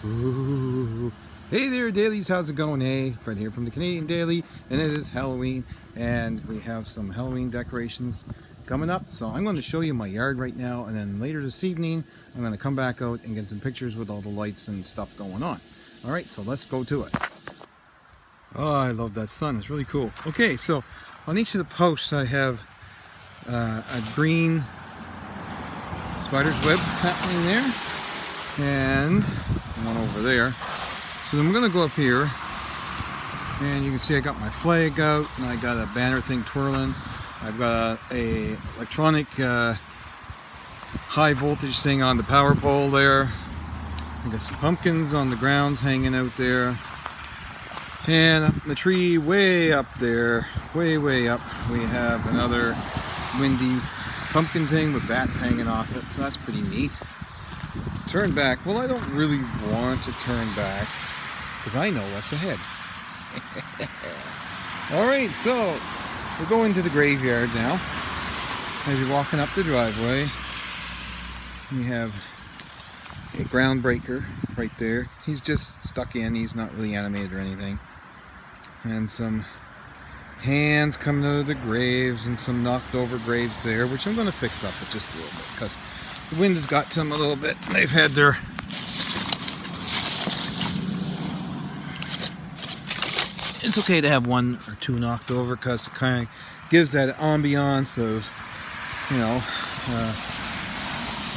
Ooh. Hey there, dailies, how's it going? Hey, Fred here from the Canadian Daily, and it is Halloween, and we have some Halloween decorations coming up. So I'm going to show you my yard right now, and then later this evening I'm going to come back out and get some pictures with all the lights and stuff going on. Alright, so let's go to it. Oh, I love that sun, it's really cool. Okay, so on each of the posts I have a green spider's web happening there, and one over there. So then we're going to go up here, and you can see I got my flag out, and I got a banner thing twirling. I've got a electronic high voltage thing on the power pole there. I got some pumpkins on the grounds hanging out there. And up in the tree way up there, way up, we have another windy pumpkin thing with bats hanging off it, so that's pretty neat. Turn back. Well, I don't really want to turn back because I know what's ahead. Alright, so we're going to the graveyard now. As you're walking up the driveway, you have a groundbreaker right there. He's just stuck in, he's not really animated or anything. And some hands coming out of the graves and some knocked over graves there, which I'm going to fix up with just a little bit because the wind has got to them a little bit. They've had their... It's okay to have one or two knocked over because it kind of gives that ambiance of, you know, a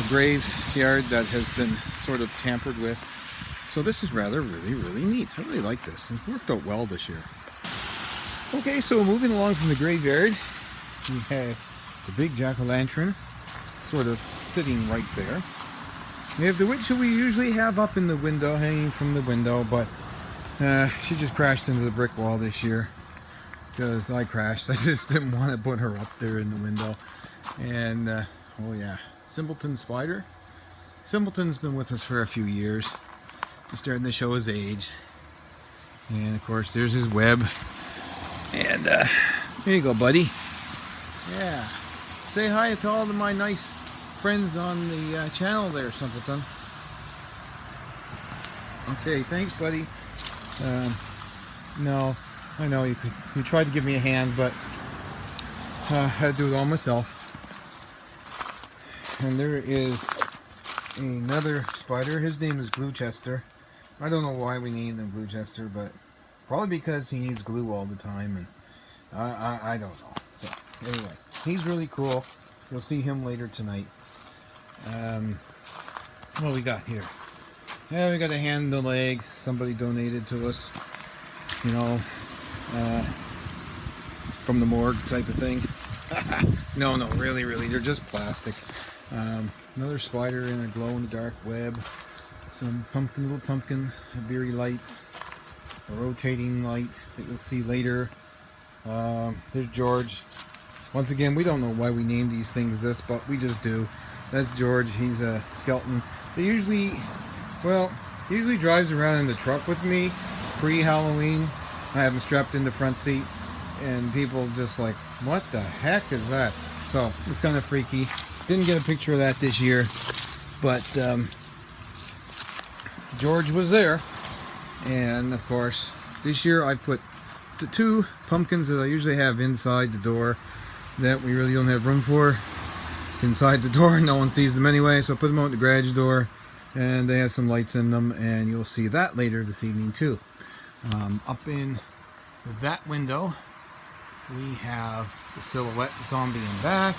graveyard that has been sort of tampered with. So this is really neat. I really like this. It worked out well this year. Okay, so moving along from the graveyard, we have the big jack-o'-lantern sort of sitting right there. We have the witch who we usually have up in the window, hanging from the window, but she just crashed into the brick wall this year because I crashed. I just didn't want to put her up there in the window. And, oh yeah, Simpleton Spider. Simpleton's been with us for a few years. He's starting to show his age. And, of course, there's his web. And, there you go, buddy. Yeah. Say hi to all of my nice friends on the channel there, Simpleton. Okay, thanks, buddy. No, I know you tried to give me a hand, but I had to do it all myself. And there is another spider. His name is Gluechester. I don't know why we named him Gluechester, but probably because he needs glue all the time, and I don't know. So anyway, he's really cool. You'll see him later tonight. What do we got here? Yeah, we got a hand and a leg somebody donated to us, you know, from the morgue type of thing. No, really, they're just plastic. Another spider in a glow-in-the-dark web, some little pumpkin, beery lights, a rotating light that you'll see later. There's George. Once again, we don't know why we named these things this, but we just do. That's George. He's a skeleton. He usually drives around in the truck with me pre-Halloween. I have him strapped in the front seat, and people just like, what the heck is that? So it's kind of freaky. Didn't get a picture of that this year, but George was there. And of course, this year I put the two pumpkins that I usually have inside the door that we really don't have room for inside the door. No one sees them anyway, so I put them out the garage door, and they have some lights in them, and you'll see that later this evening too. Up in that window we have the silhouette zombie in back,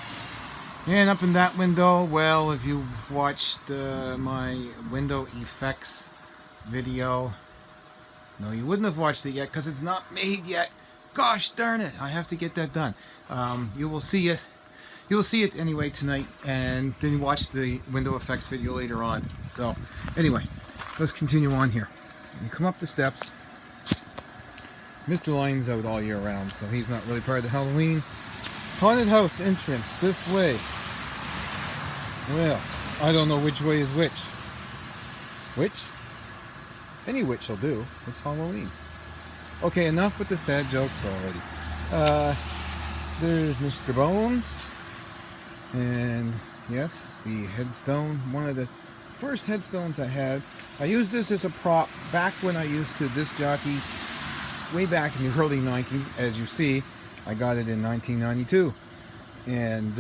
and up in that window, well, if you've watched my window effects video, no, you wouldn't have watched it yet because it's not made yet. Gosh darn it, I have to get that done. You will see it. You'll see it anyway tonight, and then you watch the window effects video later on. So, anyway, let's continue on here. You come up the steps. Mr. Lion's out all year round, so he's not really part of the Halloween haunted house entrance this way. Well, I don't know which way is which. Which? Any witch will do. It's Halloween. Okay, enough with the sad jokes already. There's Mr. Bones. And yes, the headstone, one of the first headstones I had. I used this as a prop back when I used to disc jockey way back in the early 90s. As you see, I got it in 1992. And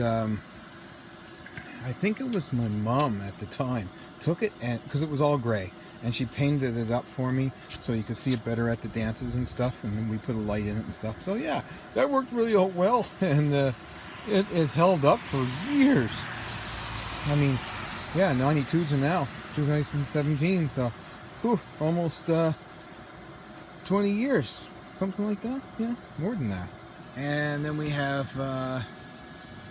I think it was my mom at the time took it, and because it was all gray, and she painted it up for me so you could see it better at the dances and stuff, and then we put a light in it and stuff. So yeah, that worked really well, and it held up for years. I mean, yeah, 92 to now, 2017, so almost 20 years, something like that. Yeah, more than that. And then we have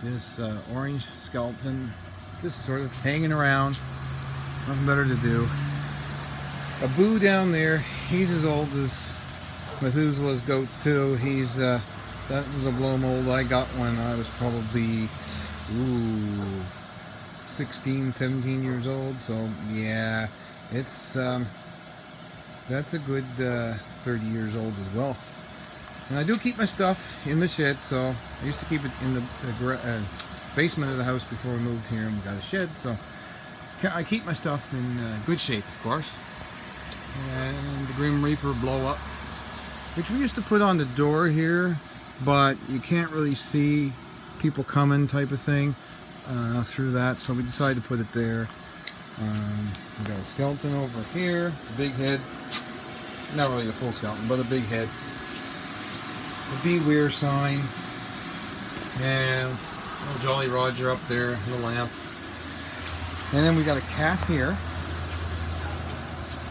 this orange skeleton just sort of hanging around, nothing better to do. A boo down there, he's as old as Methuselah's goats too. He's that was a blow mold I got when I was probably 16, 17 years old. So yeah, it's that's a good 30 years old as well. And I do keep my stuff in the shed, so I used to keep it in the basement of the house before we moved here and we got a shed, so I keep my stuff in good shape, of course. And the Grim Reaper blow up, which we used to put on the door here, but you can't really see people coming type of thing through that, so we decided to put it there. We got a skeleton over here, a big head, not really a full skeleton, but a big head. The Beware sign, and little Jolly Roger up there, the lamp. And then we got a cat here,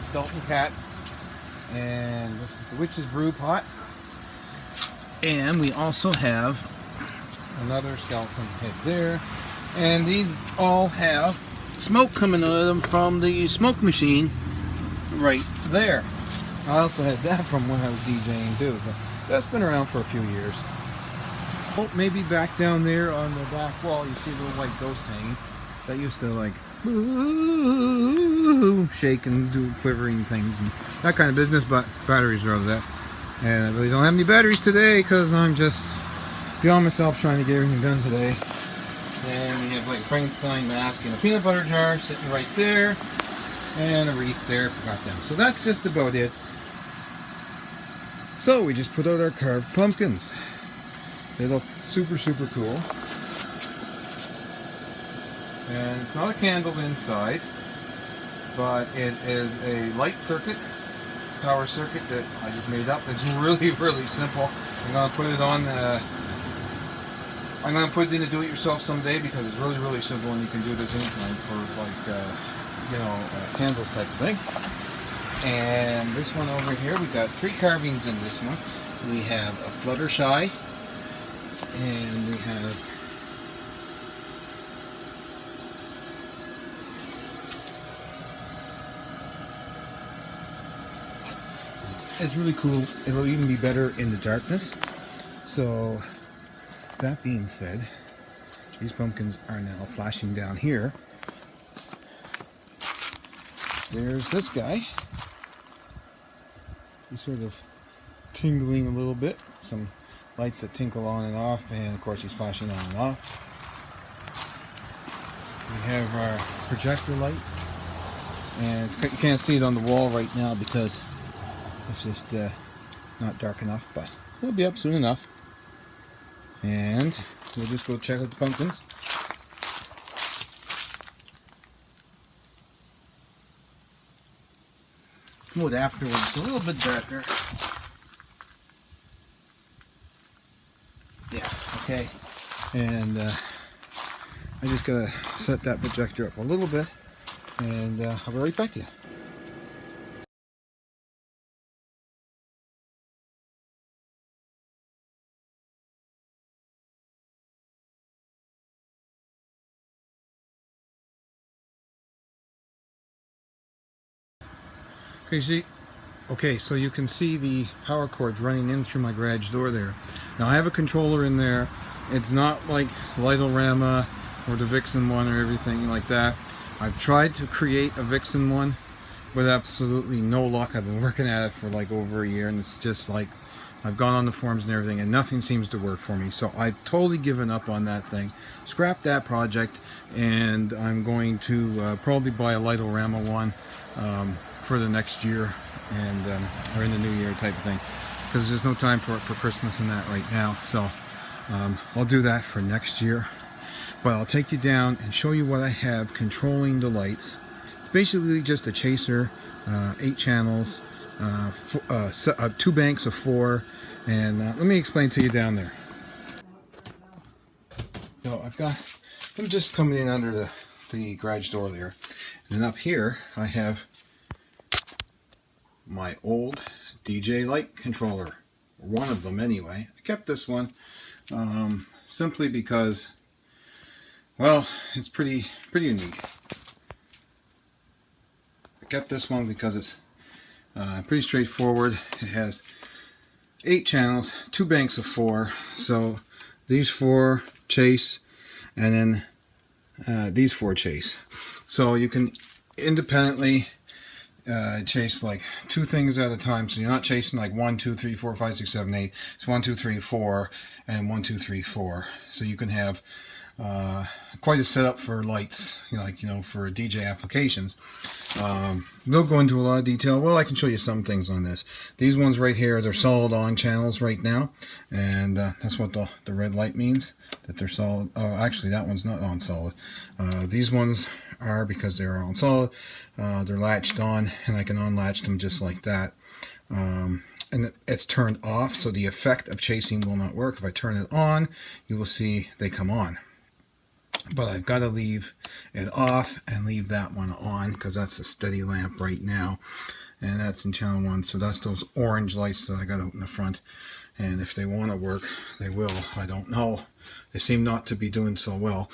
skeleton cat, and this is the witch's brew pot. And we also have another skeleton head there, and these all have smoke coming out of them from the smoke machine right there. I also had that from when I was DJing too, so that's been around for a few years. Oh, maybe back down there on the back wall you see a little white ghost hanging that used to like shake and do quivering things and that kind of business, but batteries are out of that. And I really don't have any batteries today because I'm just beyond myself trying to get everything done today. And we have like a Frankenstein mask and a peanut butter jar sitting right there, and a wreath there, forgot them. So that's just about it. So we just put out our carved pumpkins. They look super, super cool. And it's not a candle inside, but it is a light circuit, power circuit that I just made up. It's really, really simple. I'm going to put it on I'm going to put it in a do-it-yourself someday because it's really, really simple, and you can do this anytime for like, candles type of thing. And this one over here, we got 3 carvings in this one. We have a Fluttershy, and we have it's really cool. It'll even be better in the darkness. So that being said, these pumpkins are now flashing down here. There's this guy. He's sort of tingling a little bit. Some lights that tinkle on and off, and of course he's flashing on and off. We have our projector light, and you can't see it on the wall right now because it's just not dark enough, but it'll be up soon enough. And we'll just go check out the pumpkins. Mode afterwards, it's a little bit darker. Yeah, okay. And I just gotta set that projector up a little bit, and I'll be right back to you. Okay, so you can see the power cords running in through my garage door there. Now I have a controller in there. It's not like Lidorama or the Vixen one or everything like that. I've tried to create a Vixen one with absolutely no luck. I've been working at it for like over a year, and it's just like I've gone on the forums and everything, and nothing seems to work for me. So I've totally given up on that thing. Scrap that project, and I'm going to probably buy a Light-O-Rama one for the next year, and or in the new year type of thing, because there's no time for it for Christmas and that right now. So I'll do that for next year. But I'll take you down and show you what I have controlling the lights. It's basically just a chaser, 8 channels, 2 banks of 4, and let me explain to you down there. So I'm just coming in under the garage door there, and up here I have my old DJ light controller, one of them anyway. I kept this one simply because, well, it's pretty unique. I kept this one because it's pretty straightforward. It has 8 channels, 2 banks of 4. So these 4 chase, and then these 4 chase. So you can independently chase like 2 things at a time. So you're not chasing like 1, 2, 3, 4, 5, 6, 7, 8. It's 1, 2, 3, 4, and 1, 2, 3, 4. So you can have quite a setup for lights, for DJ applications. They'll go into a lot of detail. Well, I can show you some things on this. These ones right here, they're solid on channels right now, and that's what the red light means, that they're solid. Oh, actually, that one's not on solid. These ones are, because they're on solid. They're latched on, and I can unlatch them just like that. And it's turned off, so the effect of chasing will not work. If I turn it on, you will see they come on. But I've got to leave it off and leave that one on, because that's a steady lamp right now, and that's in channel 1. So that's those orange lights that I got out in the front, and if they want to work, they will. I don't know. They seem not to be doing so well.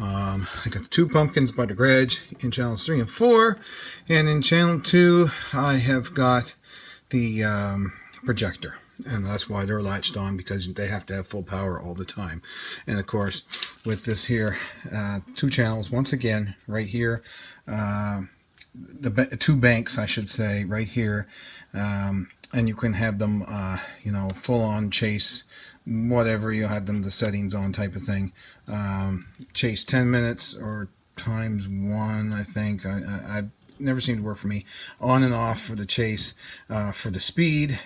I got 2 pumpkins by the garage in channels 3 and 4, and in channel 2 I have got the projector, and that's why they're latched on, because they have to have full power all the time. And of course, with this here, 2 channels, once again, right here, the 2 banks, I should say, right here, and you can have them, full on chase, whatever you have them, the settings on type of thing. Chase 10 minutes or times 1, I think. I've never seemed to work for me. On and off for the chase, for the speed.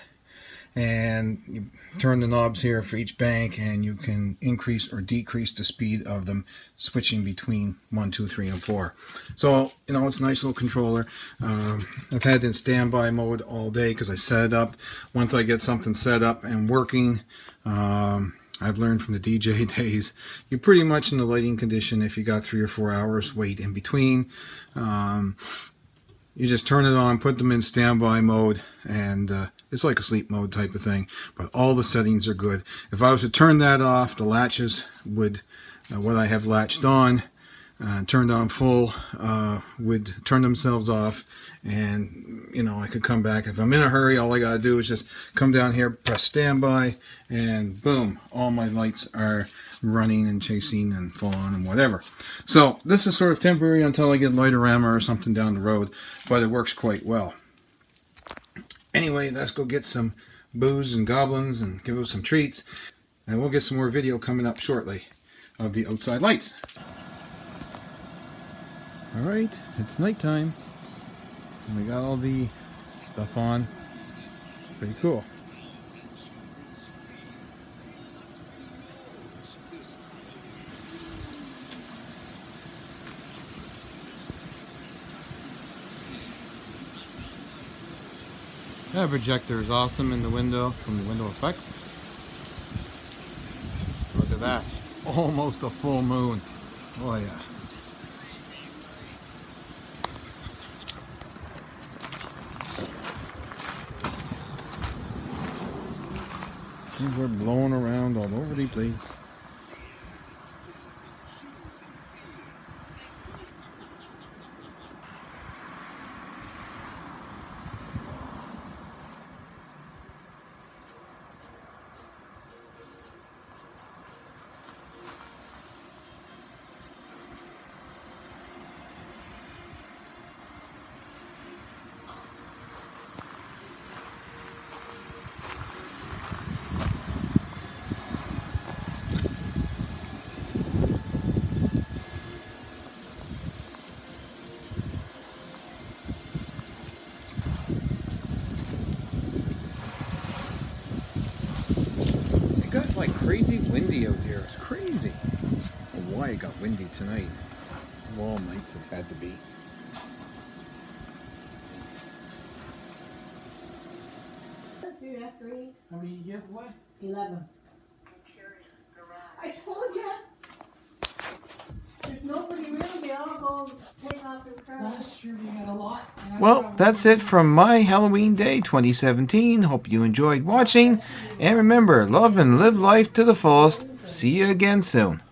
And you turn the knobs here for each bank, and you can increase or decrease the speed of them, switching between 1, 2, 3, and 4. So, it's a nice little controller. I've had it in standby mode all day because I set it up. Once I get something set up and working, I've learned from the DJ days, you're pretty much in the lighting condition if you got 3 or 4 hours wait in between. You just turn it on, put them in standby mode, and it's like a sleep mode type of thing. But all the settings are good. If I was to turn that off, the latches would, what I have latched on, turned on full, would turn themselves off, and I could come back. If I'm in a hurry, all I gotta do is just come down here, press standby, and boom, all my lights are running and chasing and full on and whatever. So this is sort of temporary until I get Light-O-Rama or something down the road, but it works quite well. Anyway, let's go get some booze and goblins and give us some treats, and we'll get some more video coming up shortly of the outside lights. Alright, it's nighttime, and we got all the stuff on. Pretty cool. That projector is awesome in the window, from the window effect. Look at that. Almost a full moon. Oh yeah. And we're blowing around all over the place. like crazy windy out here. It's crazy. I don't know why it got windy tonight. All nights it had to be. How many you get? What? 11. I told you. There's nobody around. They all go take off their cars. Last year you got a lot. Well, that's it from my Halloween Day 2017. Hope you enjoyed watching. And remember, love and live life to the fullest. See you again soon.